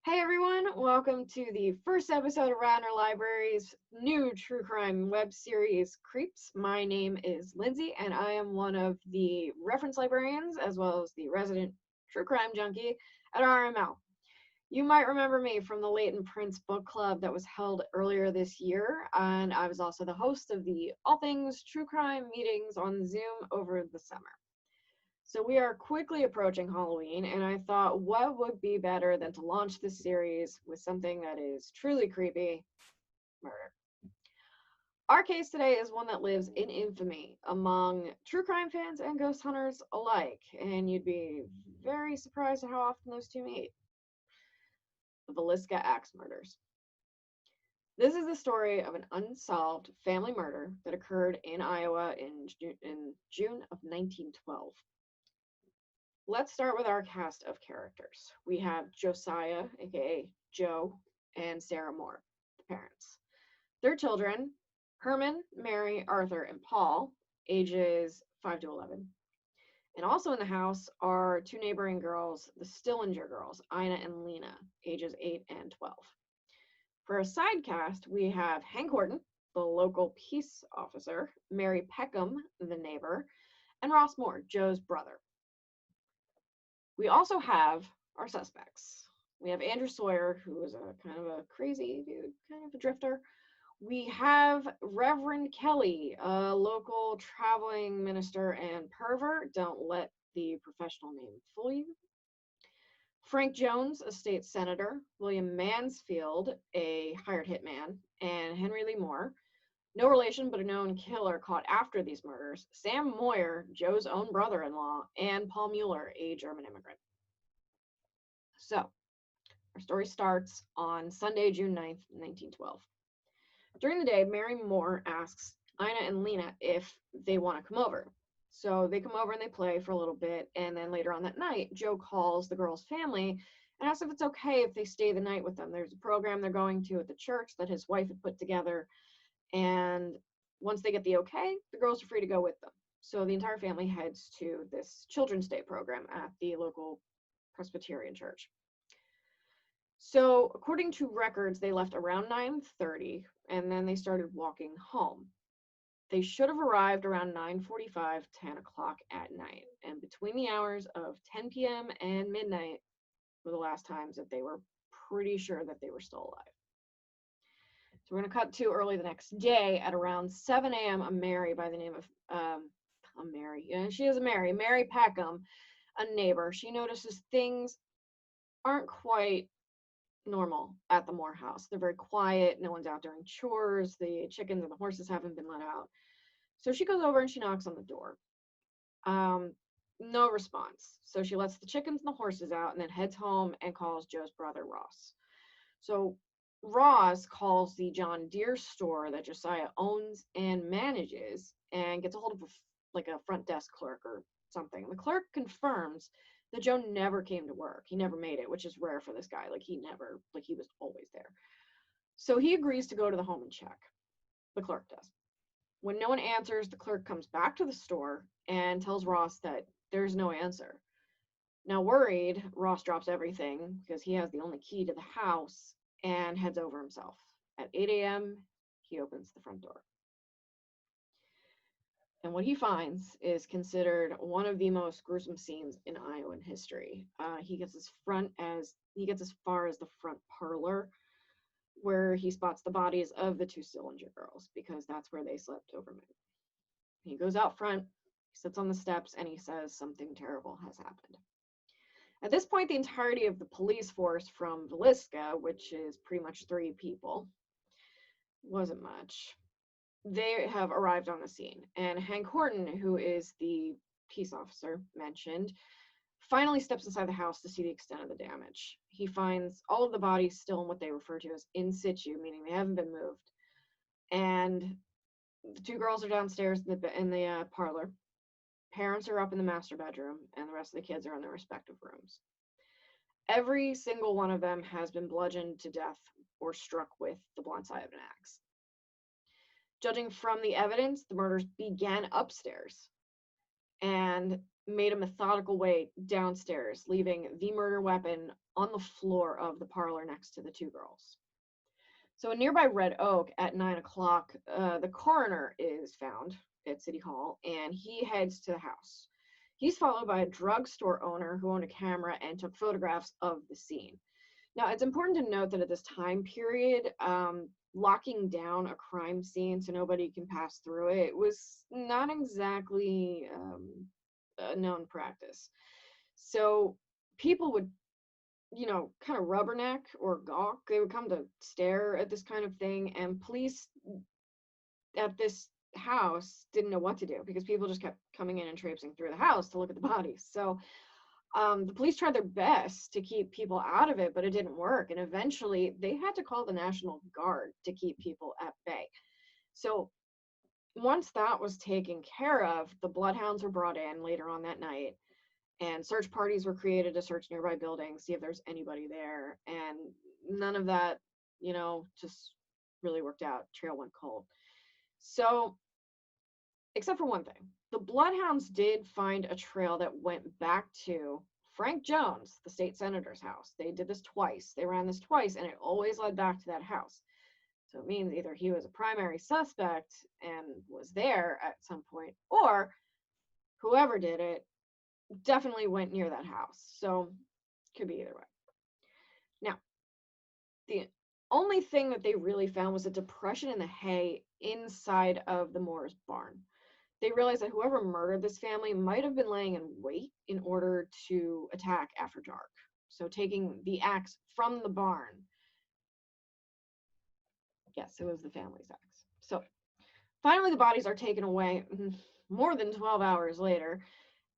Hey everyone, welcome to the first episode of Radnor Library's new true crime web series, Creeps. My name is Lindsay, and I am one of the reference librarians as well as the resident true crime junkie at RML. You might remember me from the Leighton Prince book club that was held earlier this year, and I was also the host of the All Things True Crime meetings on Zoom over the summer. So we are quickly approaching Halloween, and I thought, what would be better than to launch this series with something that is truly creepy: murder. Our case today is one that lives in infamy among true crime fans and ghost hunters alike, and you'd be very surprised at how often those two meet. The Villisca Axe Murders. This is the story of an unsolved family murder that occurred in Iowa in June of 1912. Let's start with our cast of characters. We have Josiah, aka Joe, and Sarah Moore, the parents. Their children, Herman, Mary, Arthur, and Paul, ages 5 to 11. And also in the house are two neighboring girls, the Stillinger girls, Ina and Lena, ages 8 and 12. For a side cast, we have Hank Horton, the local peace officer, Mary Peckham, the neighbor, and Ross Moore, Joe's brother. We also have our suspects. We have Andrew Sawyer, who is a kind of a crazy dude, kind of a drifter. We have Reverend Kelly, a local traveling minister and pervert. Don't let the professional name fool you. Frank Jones, a state senator. William Mansfield, a hired hitman. And Henry Lee Moore, no relation but a known killer caught after these murders, Sam Moyer, Joe's own brother-in-law, and Paul Mueller, a German immigrant. So, our story starts on Sunday, June 9th, 1912. During the day, Mary Moore asks Ina and Lena if they want to come over. So they come over and they play for a little bit, and then later on that night, Joe calls the girls' family and asks if it's okay if they stay the night with them. There's a program they're going to at the church that his wife had put together, and once they get the okay, the girls are free to go with them. So the entire family heads to this Children's Day program at the local Presbyterian church. So according to records, they left around 9:30, and then they started walking home. They should have arrived around 9:45, 10 o'clock at night. And between the hours of 10 p.m. and midnight were the last times that they were pretty sure that they were still alive. So we're going to cut to early the next day at around 7 a.m. A Mary by the name of, Mary Peckham, a neighbor. She notices things aren't quite normal at the Moore house. They're very quiet. No one's out doing chores. The chickens and the horses haven't been let out. So she goes over and she knocks on the door. No response. So she lets the chickens and the horses out and then heads home and calls Joe's brother, Ross. So Ross calls the John Deere store that Josiah owns and manages and gets a hold of a front desk clerk or something. The clerk confirms that Joe never came to work. He never made it, which is rare for this guy. He was always there. So he agrees to go to the home and check. The clerk does. When no one answers, the clerk comes back to the store and tells Ross that there's no answer. Now worried, Ross drops everything because he has the only key to the house and heads over himself. At 8 a.m., he opens the front door. And what he finds is considered one of the most gruesome scenes in Iowan history. He gets as far as the front parlor, where he spots the bodies of the two Stillinger girls, because that's where they slept overnight. He goes out front, he sits on the steps, and he says something terrible has happened. At this point, the entirety of the police force from Villisca, which is pretty much 3 people, wasn't much. They have arrived on the scene, and Hank Horton, who is the peace officer mentioned, finally steps inside the house to see the extent of the damage. He finds all of the bodies still in what they refer to as in situ, meaning they haven't been moved. And the 2 girls are downstairs in the parlor. Parents are up in the master bedroom, and the rest of the kids are in their respective rooms. Every single one of them has been bludgeoned to death or struck with the blunt side of an axe. Judging from the evidence, the murders began upstairs and made a methodical way downstairs, leaving the murder weapon on the floor of the parlor next to the two girls. So in nearby Red Oak at 9 o'clock, the coroner is found at City Hall, and he heads to the house. He's followed by a drugstore owner who owned a camera and took photographs of the scene. Now, it's important to note that at this time period, locking down a crime scene so nobody can pass through it was not exactly a known practice. So people would, kind of rubberneck or gawk. They would come to stare at this kind of thing, and police at this house didn't know what to do because people just kept coming in and traipsing through the house to look at the bodies. So the police tried their best to keep people out of it, but it didn't work. And eventually they had to call the National Guard to keep people at bay. So once that was taken care of, the bloodhounds were brought in later on that night, and search parties were created to search nearby buildings, see if there's anybody there. And none of that, just really worked out. Trail went cold. So, except for one thing, the bloodhounds did find a trail that went back to Frank Jones, the state senator's house. They did this twice. They ran this twice, and it always led back to that house. So it means either he was a primary suspect and was there at some point, or whoever did it definitely went near that house. So could be either way. Now, the only thing that they really found was a depression in the hay inside of the Moore's barn. They realized that whoever murdered this family might have been laying in wait in order to attack after dark. So taking the axe from the barn. Yes, it was the family's axe. So finally the bodies are taken away more than 12 hours later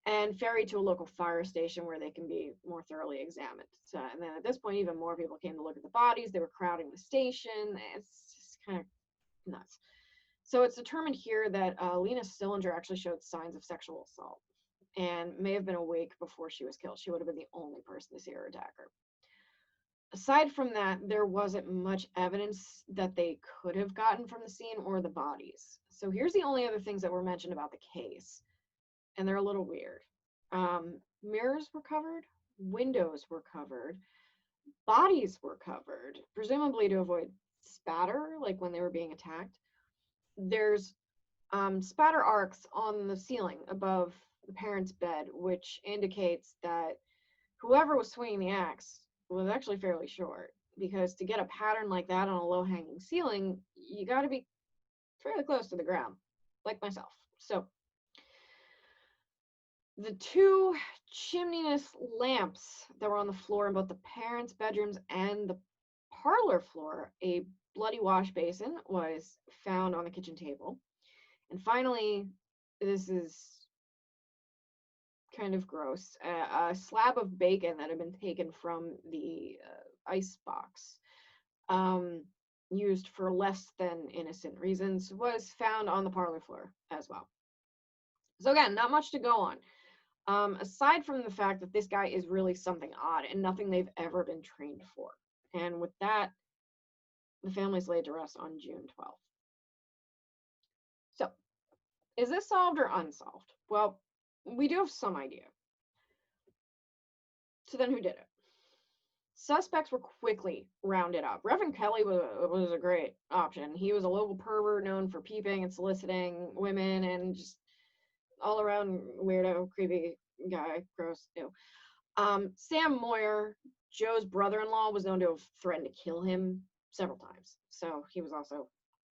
and ferried to a local fire station where they can be more thoroughly examined. So, and then at this point, even more people came to look at the bodies. They were crowding the station. It's just kind of nuts. So it's determined here that Lena Stillinger actually showed signs of sexual assault and may have been awake before she was killed. She would have been the only person to see her attacker. Aside from that, there wasn't much evidence that they could have gotten from the scene or the bodies. So here's the only other things that were mentioned about the case, and they're a little weird. Mirrors were covered, windows were covered, bodies were covered, presumably to avoid spatter, like when they were being attacked. There's spatter arcs on the ceiling above the parents' bed, which indicates that whoever was swinging the axe was actually fairly short, because to get a pattern like that on a low-hanging ceiling, you got to be fairly close to the ground, like myself. So the two chimneyless lamps that were on the floor in both the parents' bedrooms and the parlor floor, a bloody wash basin was found on the kitchen table. And finally, this is kind of gross, a slab of bacon that had been taken from the ice box, used for less than innocent reasons, was found on the parlor floor as well. So again, not much to go on. Aside from the fact that this guy is really something odd and nothing they've ever been trained for. And with that, the family's laid to rest on June 12th. So, is this solved or unsolved? Well, we do have some idea. So then who did it? Suspects were quickly rounded up. Reverend Kelly was a great option. He was a local pervert known for peeping and soliciting women and just all around weirdo, creepy guy, gross, ew. Sam Moyer, Joe's brother-in-law, was known to have threatened to kill him several times. So he was also,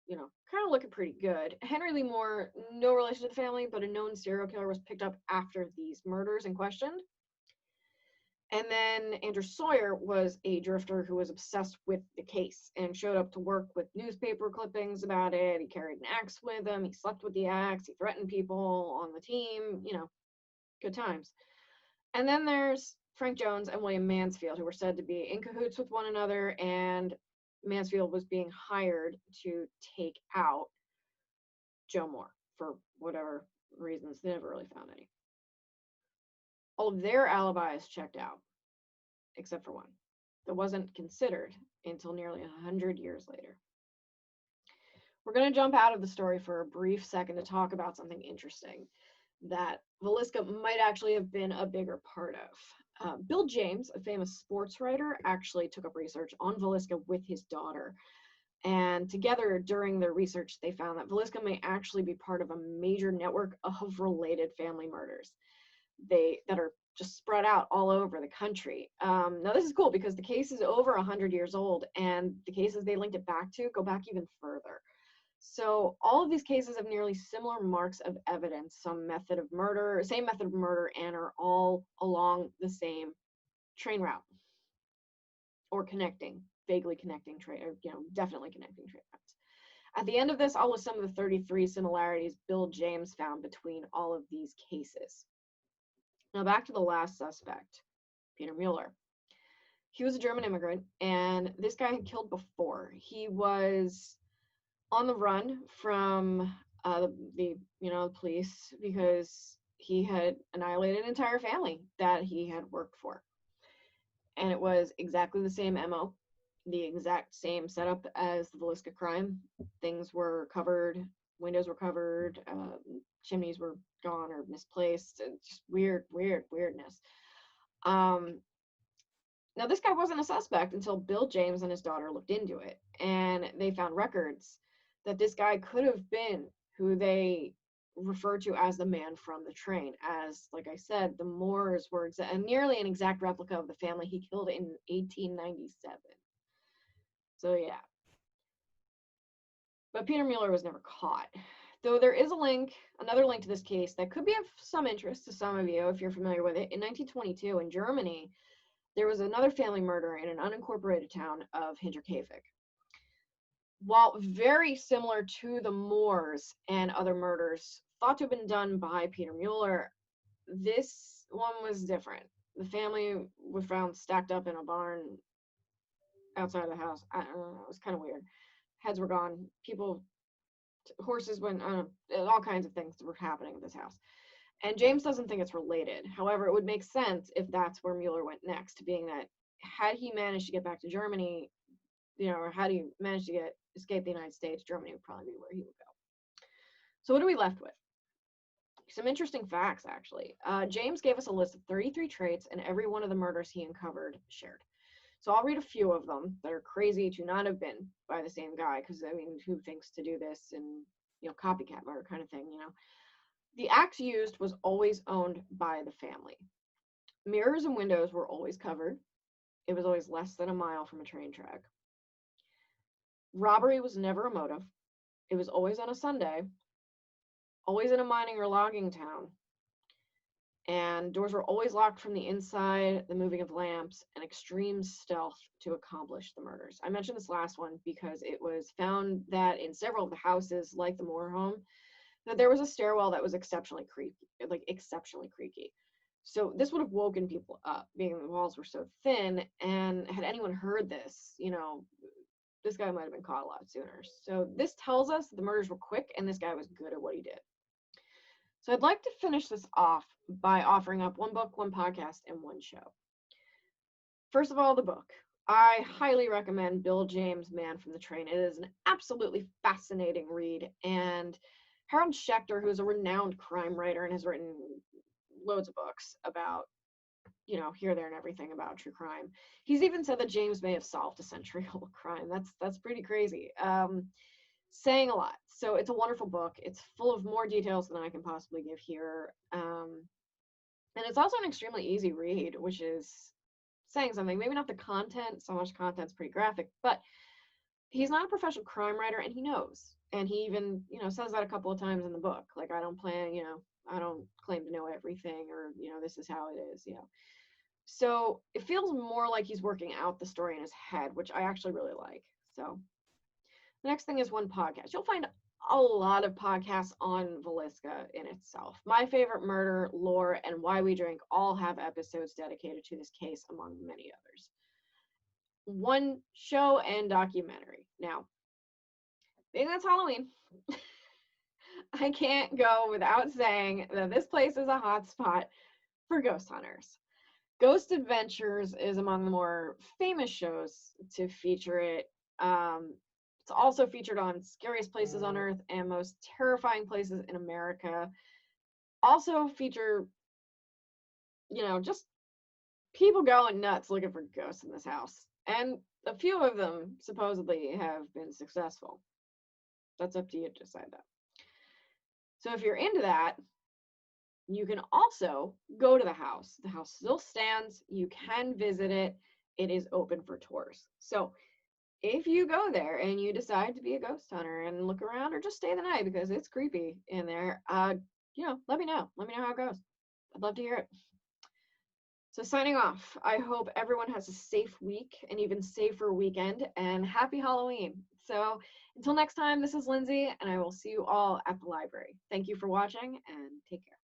kind of looking pretty good. Henry Lee Moore, no relation to the family, but a known serial killer, was picked up after these murders and questioned. And then Andrew Sawyer was a drifter who was obsessed with the case and showed up to work with newspaper clippings about it. He carried an axe with him. He slept with the axe. He threatened people on the team. Good times. And then there's Frank Jones and William Mansfield, who were said to be in cahoots with one another, and Mansfield was being hired to take out Joe Moore for whatever reasons. They never really found any. All of their alibis checked out, except for one that wasn't considered until nearly 100 years later. We're going to jump out of the story for a brief second to talk about something interesting that Villisca might actually have been a bigger part of. Bill James, a famous sports writer, actually took up research on Villisca with his daughter. And together, during their research, they found that Villisca may actually be part of a major network of related family murders that are just spread out all over the country. Now, this is cool because the case is over 100 years old, and the cases they linked it back to go back even further. So all of these cases have nearly similar marks of evidence, same method of murder, and are all along the same train route or vaguely connecting train, or definitely connecting train routes. At the end of this, I'll list some of the 33 similarities Bill James found between all of these cases. Now back to the last suspect, Peter Mueller. He was a German immigrant, and this guy had killed before. He was on the run from the police because he had annihilated an entire family that he had worked for. And it was exactly the same MO, the exact same setup as the Villisca crime. Things were covered, windows were covered, chimneys were gone or misplaced, just weirdness. Now, this guy wasn't a suspect until Bill James and his daughter looked into it, and they found records that this guy could have been who they referred to as the man from the train. As, like I said, the Moors were nearly an exact replica of the family he killed in 1897. So, yeah. But Peter Mueller was never caught. Though there is another link to this case that could be of some interest to some of you if you're familiar with it. In 1922, in Germany, there was another family murder in an unincorporated town of Hinterkaifeck. While very similar to the Moors and other murders thought to have been done by Peter Mueller, this one was different. The family was found stacked up in a barn outside of the house. I don't know, it was kind of weird. Heads were gone. Horses went, all kinds of things were happening at this house. And James doesn't think it's related. However, it would make sense if that's where Mueller went next, being that had he managed to get back to Germany, or had he managed to escape the United States, Germany would probably be where he would go. So what are we left with? Some interesting facts, actually. James gave us a list of 33 traits, and every one of the murders he uncovered shared. So I'll read a few of them that are crazy to not have been by the same guy, because, who thinks to do this and, copycat murder kind of thing, The axe used was always owned by the family. Mirrors and windows were always covered. It was always less than a mile from a train track. Robbery was never a motive. It was always on a Sunday, always in a mining or logging town. And doors were always locked from the inside, the moving of lamps, and extreme stealth to accomplish the murders. I mentioned this last one because it was found that in several of the houses, like the Moore home, that there was a stairwell that was exceptionally creaky. So this would have woken people up, being the walls were so thin, and had anyone heard this, this guy might have been caught a lot sooner. So this tells us the murders were quick, and this guy was good at what he did. So I'd like to finish this off by offering up one book, one podcast, and one show. First of all, the book. I highly recommend Bill James' Man from the Train. It is an absolutely fascinating read, and Harold Schechter, who is a renowned crime writer and has written loads of books about, here, there, and everything about true crime. He's even said that James may have solved a century-old crime. That's pretty crazy. Saying a lot. So it's a wonderful book. It's full of more details than I can possibly give here. And it's also an extremely easy read, which is saying something. Maybe not the content, so much content's pretty graphic, but he's not a professional crime writer, and he knows. And he even, says that a couple of times in the book. Like, I don't claim to know everything, or, this is how it is, So it feels more like he's working out the story in his head, which I actually really like. So the next thing is one podcast. You'll find a lot of podcasts on Villisca in itself. My Favorite Murder, Lore, and Why We Drink all have episodes dedicated to this case, among many others. One show and documentary. Now, being that's Halloween, I can't go without saying that this place is a hot spot for ghost hunters. Ghost Adventures is among the more famous shows to feature it. It's also featured on Scariest Places on Earth and Most Terrifying Places in America. Also feature, just people going nuts looking for ghosts in this house, and a few of them supposedly have been successful. That's up to you to decide that. So if you're into that, you can also go to the house. The house still stands. You can visit it. It is open for tours. So if you go there and you decide to be a ghost hunter and look around or just stay the night because it's creepy in there, let me know. Let me know how it goes. I'd love to hear it. So signing off, I hope everyone has a safe week, an even safer weekend, and happy Halloween. So until next time, this is Lindsay, and I will see you all at the library. Thank you for watching, and take care.